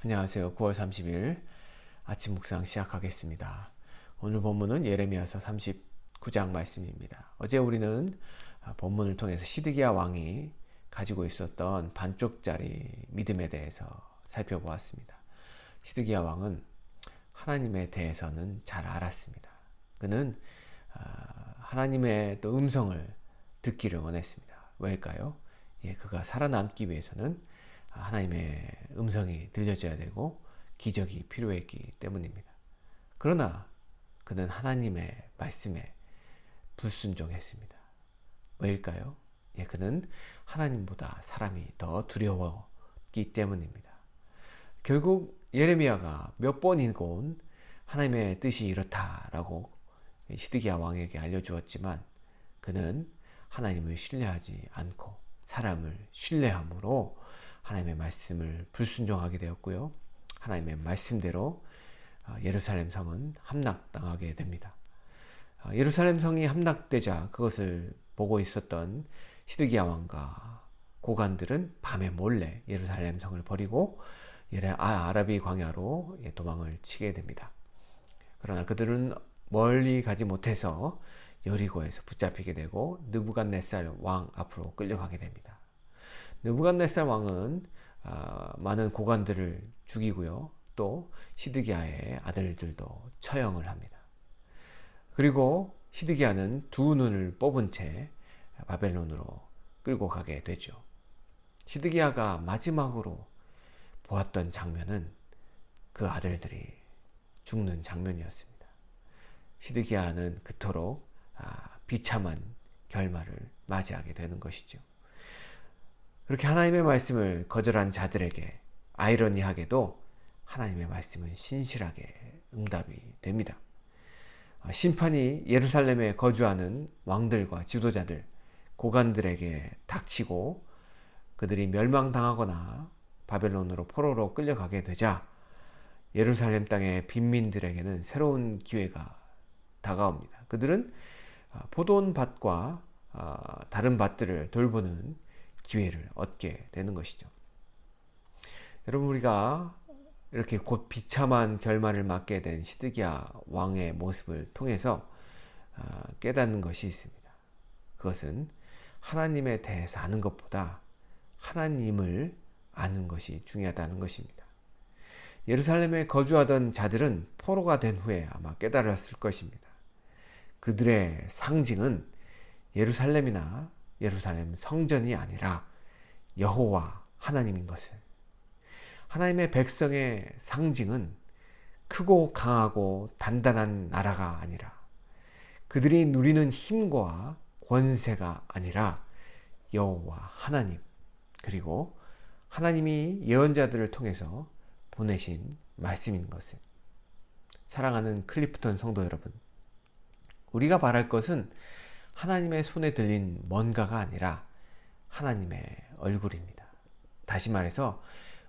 안녕하세요. 9월 30일 아침 묵상 시작하겠습니다. 오늘 본문은 예레미야서 39장 말씀입니다. 어제 우리는 본문을 통해서 시드기야 왕이 가지고 있었던 반쪽짜리 믿음에 대해서 살펴보았습니다. 시드기야 왕은 하나님에 대해서는 잘 알았습니다. 그는 하나님의 또 음성을 듣기를 원했습니다. 왜일까요? 그가 살아남기 위해서는 하나님의 음성이 들려져야 되고 기적이 필요했기 때문입니다. 그러나 그는 하나님의 말씀에 불순종했습니다. 왜일까요? 그는 하나님보다 사람이 더 두려웠기 때문입니다. 결국 예레미야가 몇 번이고 하나님의 뜻이 이렇다라고 시드기야 왕에게 알려주었지만 그는 하나님을 신뢰하지 않고 사람을 신뢰함으로 하나님의 말씀을 불순종하게 되었고요. 하나님의 말씀대로 예루살렘 성은 함락당하게 됩니다. 예루살렘 성이 함락되자 그것을 보고 있었던 시드기야 왕과 고관들은 밤에 몰래 예루살렘 성을 버리고 아라비 광야로 도망을 치게 됩니다. 그러나 그들은 멀리 가지 못해서 여리고에서 붙잡히게 되고 느부갓네살 왕 앞으로 끌려가게 됩니다. 느부갓네살 왕은 많은 고관들을 죽이고요. 또 시드기야의 아들들도 처형을 합니다. 그리고 시드기야는 두 눈을 뽑은 채 바벨론으로 끌고 가게 되죠. 시드기야가 마지막으로 보았던 장면은 그 아들들이 죽는 장면이었습니다. 시드기야는 그토록 비참한 결말을 맞이하게 되는 것이죠. 그렇게 하나님의 말씀을 거절한 자들에게 아이러니하게도 하나님의 말씀은 신실하게 응답이 됩니다. 심판이 예루살렘에 거주하는 왕들과 지도자들, 고관들에게 닥치고 그들이 멸망당하거나 바벨론으로 포로로 끌려가게 되자 예루살렘 땅의 빈민들에게는 새로운 기회가 다가옵니다. 그들은 포도원 밭과 다른 밭들을 돌보는 기회를 얻게 되는 것이죠. 여러분, 우리가 이렇게 곧 비참한 결말을 맞게 된 시드기야 왕의 모습을 통해서 깨닫는 것이 있습니다. 그것은 하나님에 대해서 아는 것보다 하나님을 아는 것이 중요하다는 것입니다. 예루살렘에 거주하던 자들은 포로가 된 후에 아마 깨달았을 것입니다. 그들의 상징은 예루살렘이나 예루살렘 성전이 아니라 여호와 하나님인 것을, 하나님의 백성의 상징은 크고 강하고 단단한 나라가 아니라 그들이 누리는 힘과 권세가 아니라 여호와 하나님, 그리고 하나님이 예언자들을 통해서 보내신 말씀인 것을. 사랑하는 클리프톤 성도 여러분, 우리가 바랄 것은 하나님의 손에 들린 뭔가가 아니라 하나님의 얼굴입니다. 다시 말해서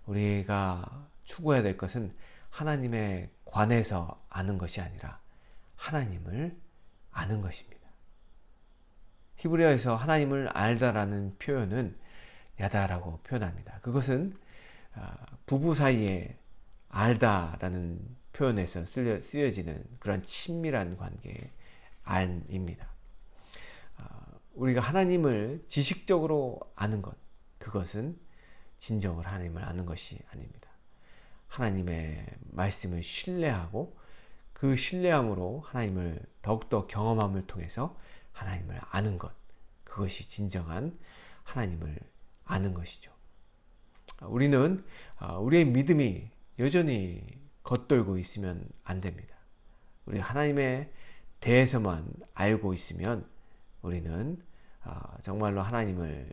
우리가 추구해야 될 것은 하나님에 관해서 아는 것이 아니라 하나님을 아는 것입니다. 히브리어에서 하나님을 알다라는 표현은 야다라고 표현합니다. 그것은 부부 사이에 알다라는 표현에서 쓰여지는 그런 친밀한 관계의 알입니다. 우리가 하나님을 지식적으로 아는 것, 그것은 진정으로 하나님을 아는 것이 아닙니다. 하나님의 말씀을 신뢰하고 그 신뢰함으로 하나님을 더욱더 경험함을 통해서 하나님을 아는 것, 그것이 진정한 하나님을 아는 것이죠. 우리는 우리의 믿음이 여전히 겉돌고 있으면 안 됩니다. 우리 하나님에 대해서만 알고 있으면 우리는 정말로 하나님을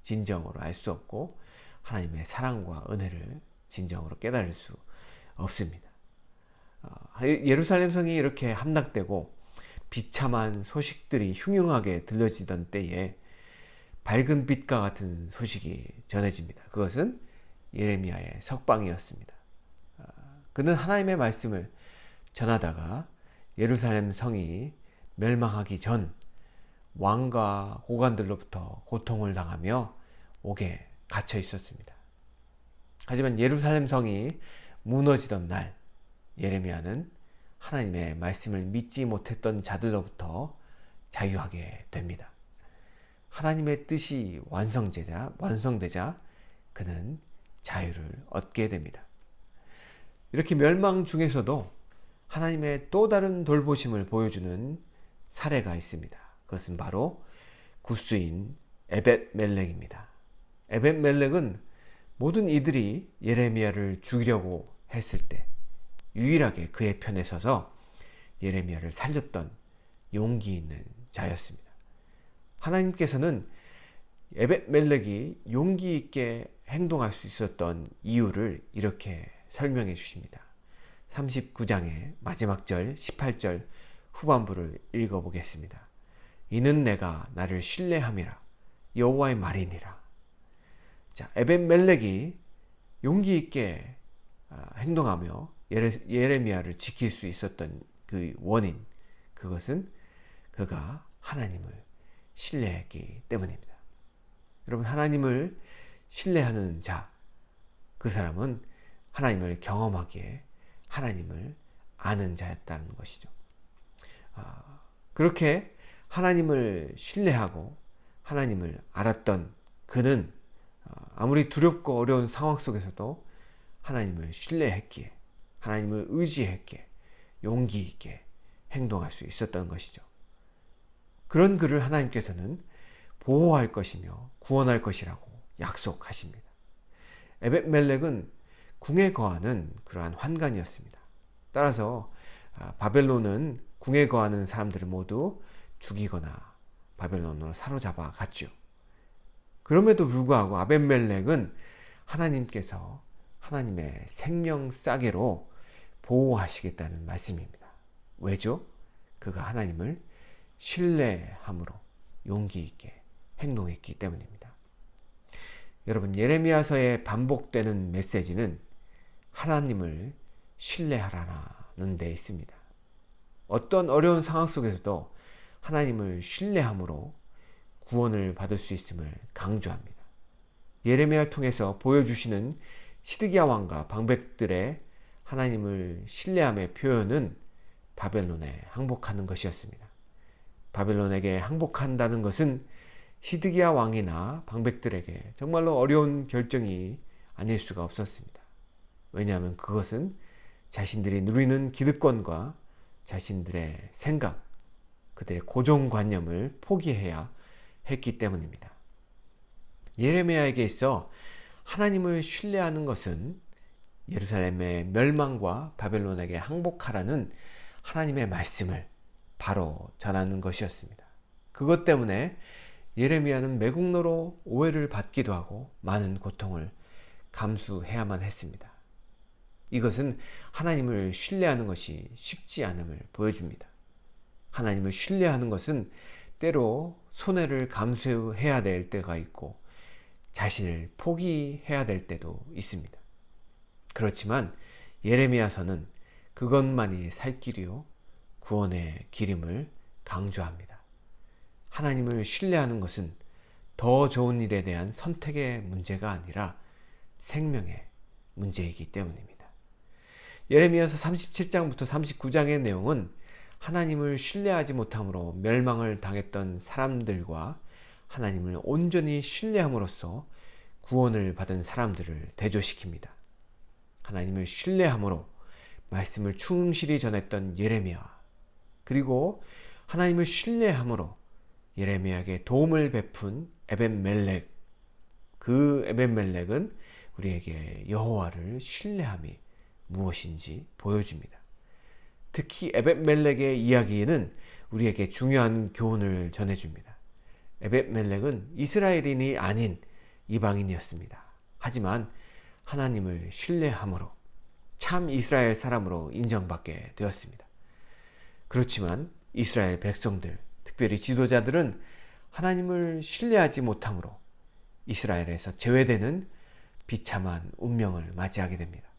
진정으로 알 수 없고 하나님의 사랑과 은혜를 진정으로 깨달을 수 없습니다. 예루살렘 성이 이렇게 함락되고 비참한 소식들이 흉흉하게 들려지던 때에 밝은 빛과 같은 소식이 전해집니다. 그것은 예레미야의 석방이었습니다. 그는 하나님의 말씀을 전하다가 예루살렘 성이 멸망하기 전 왕과 고관들로부터 고통을 당하며 옥에 갇혀 있었습니다. 하지만 예루살렘 성이 무너지던 날 예레미야는 하나님의 말씀을 믿지 못했던 자들로부터 자유하게 됩니다. 하나님의 뜻이 완성되자 그는 자유를 얻게 됩니다. 이렇게 멸망 중에서도 하나님의 또 다른 돌보심을 보여주는 사례가 있습니다. 그것은 바로 구스인 에벳멜렉입니다. 에벳멜렉은 모든 이들이 예레미야를 죽이려고 했을 때 유일하게 그의 편에 서서 예레미야를 살렸던 용기 있는 자였습니다. 하나님께서는 에벳멜렉이 용기 있게 행동할 수 있었던 이유를 이렇게 설명해 주십니다. 39장의 마지막 절 18절 후반부를 읽어보겠습니다. 이는 내가 나를 신뢰함이라 여호와의 말이니라. 자, 에벳멜렉이 용기 있게 행동하며 예레미야를 지킬 수 있었던 그 원인, 그것은 그가 하나님을 신뢰했기 때문입니다. 여러분, 하나님을 신뢰하는 자, 그 사람은 하나님을 경험하기에 하나님을 아는 자였다는 것이죠. 그렇게 하나님을 신뢰하고 하나님을 알았던 그는 아무리 두렵고 어려운 상황 속에서도 하나님을 신뢰했기에, 하나님을 의지했기에 용기 있게 행동할 수 있었던 것이죠. 그런 그를 하나님께서는 보호할 것이며 구원할 것이라고 약속하십니다. 에벳멜렉은 궁에 거하는 그러한 환관이었습니다. 따라서 바벨론은 궁에 거하는 사람들을 모두 죽이거나 바벨론으로 사로잡아 갔죠. 그럼에도 불구하고 아벳멜렉은 하나님께서 하나님의 생명 싸개로 보호하시겠다는 말씀입니다. 왜죠? 그가 하나님을 신뢰함으로 용기 있게 행동했기 때문입니다. 여러분, 예레미야서에 반복되는 메시지는 하나님을 신뢰하라는 데 있습니다. 어떤 어려운 상황 속에서도 하나님을 신뢰함으로 구원을 받을 수 있음을 강조합니다. 예레미야를 통해서 보여주시는 시드기야 왕과 방백들의 하나님을 신뢰함의 표현은 바벨론에 항복하는 것이었습니다. 바벨론에게 항복한다는 것은 시드기야 왕이나 방백들에게 정말로 어려운 결정이 아닐 수가 없었습니다. 왜냐하면 그것은 자신들이 누리는 기득권과 자신들의 생각, 그들의 고정관념을 포기해야 했기 때문입니다. 예레미야에게 있어 하나님을 신뢰하는 것은 예루살렘의 멸망과 바벨론에게 항복하라는 하나님의 말씀을 바로 전하는 것이었습니다. 그것 때문에 예레미야는 매국노로 오해를 받기도 하고 많은 고통을 감수해야만 했습니다. 이것은 하나님을 신뢰하는 것이 쉽지 않음을 보여줍니다. 하나님을 신뢰하는 것은 때로 손해를 감수해야 될 때가 있고 자신을 포기해야 될 때도 있습니다. 그렇지만 예레미야서는 그것만이 살 길이요 구원의 길임을 강조합니다. 하나님을 신뢰하는 것은 더 좋은 일에 대한 선택의 문제가 아니라 생명의 문제이기 때문입니다. 예레미야서 37장부터 39장의 내용은 하나님을 신뢰하지 못함으로 멸망을 당했던 사람들과 하나님을 온전히 신뢰함으로써 구원을 받은 사람들을 대조시킵니다. 하나님을 신뢰함으로 말씀을 충실히 전했던 예레미야, 그리고 하나님을 신뢰함으로 예레미야에게 도움을 베푼 에벳멜렉, 그 에벳멜렉은 우리에게 여호와를 신뢰함이 무엇인지 보여줍니다. 특히 에벳멜렉의 이야기는 우리에게 중요한 교훈을 전해줍니다. 에벳멜렉은 이스라엘인이 아닌 이방인이었습니다. 하지만 하나님을 신뢰함으로 참 이스라엘 사람으로 인정받게 되었습니다. 그렇지만 이스라엘 백성들, 특별히 지도자들은 하나님을 신뢰하지 못함으로 이스라엘에서 제외되는 비참한 운명을 맞이하게 됩니다.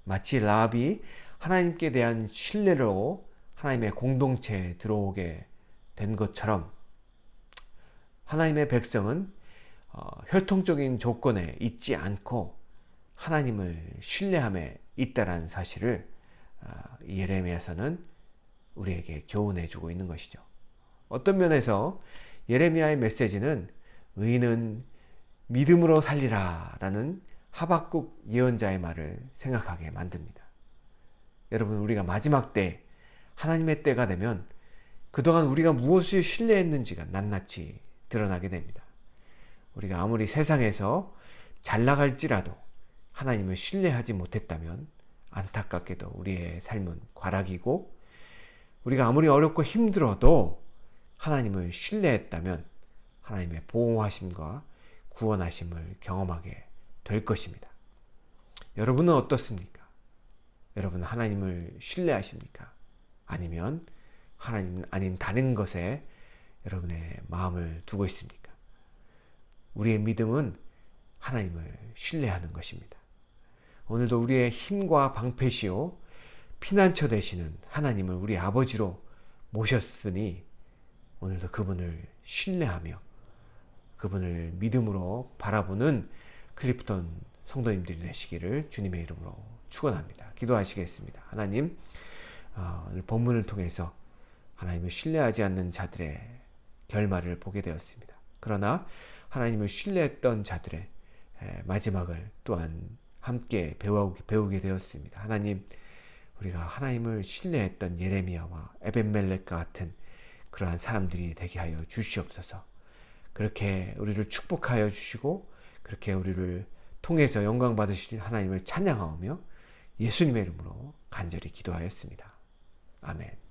마치 라합이 하나님께 대한 신뢰로 하나님의 공동체에 들어오게 된 것처럼 하나님의 백성은 혈통적인 조건에 있지 않고 하나님을 신뢰함에 있다라는 사실을 이 예레미야서는 우리에게 교훈해 주고 있는 것이죠. 어떤 면에서 예레미야의 메시지는 의인은 믿음으로 살리라 라는 하박국 예언자의 말을 생각하게 만듭니다. 여러분, 우리가 마지막 때, 하나님의 때가 되면 그동안 우리가 무엇을 신뢰했는지가 낱낱이 드러나게 됩니다. 우리가 아무리 세상에서 잘 나갈지라도 하나님을 신뢰하지 못했다면 안타깝게도 우리의 삶은 과락이고, 우리가 아무리 어렵고 힘들어도 하나님을 신뢰했다면 하나님의 보호하심과 구원하심을 경험하게 될 것입니다. 여러분은 어떻습니까? 여러분은 하나님을 신뢰하십니까? 아니면 하나님 아닌 다른 것에 여러분의 마음을 두고 있습니까? 우리의 믿음은 하나님을 신뢰하는 것입니다. 오늘도 우리의 힘과 방패시오 피난처 되시는 하나님을 우리 아버지로 모셨으니 오늘도 그분을 신뢰하며 그분을 믿음으로 바라보는 클리프톤 성도님들이 되시기를 주님의 이름으로 축원합니다. 기도하시겠습니다. 하나님, 오늘 본문을 통해서 하나님을 신뢰하지 않는 자들의 결말을 보게 되었습니다. 그러나 하나님을 신뢰했던 자들의 마지막을 또한 함께 배우게 되었습니다. 하나님, 우리가 하나님을 신뢰했던 예레미야와 에벤멜렉과 같은 그러한 사람들이 되게 하여 주시옵소서. 그렇게 우리를 축복하여 주시고 그렇게 우리를 통해서 영광 받으실 하나님을 찬양하오며 예수님의 이름으로 간절히 기도하였습니다. 아멘.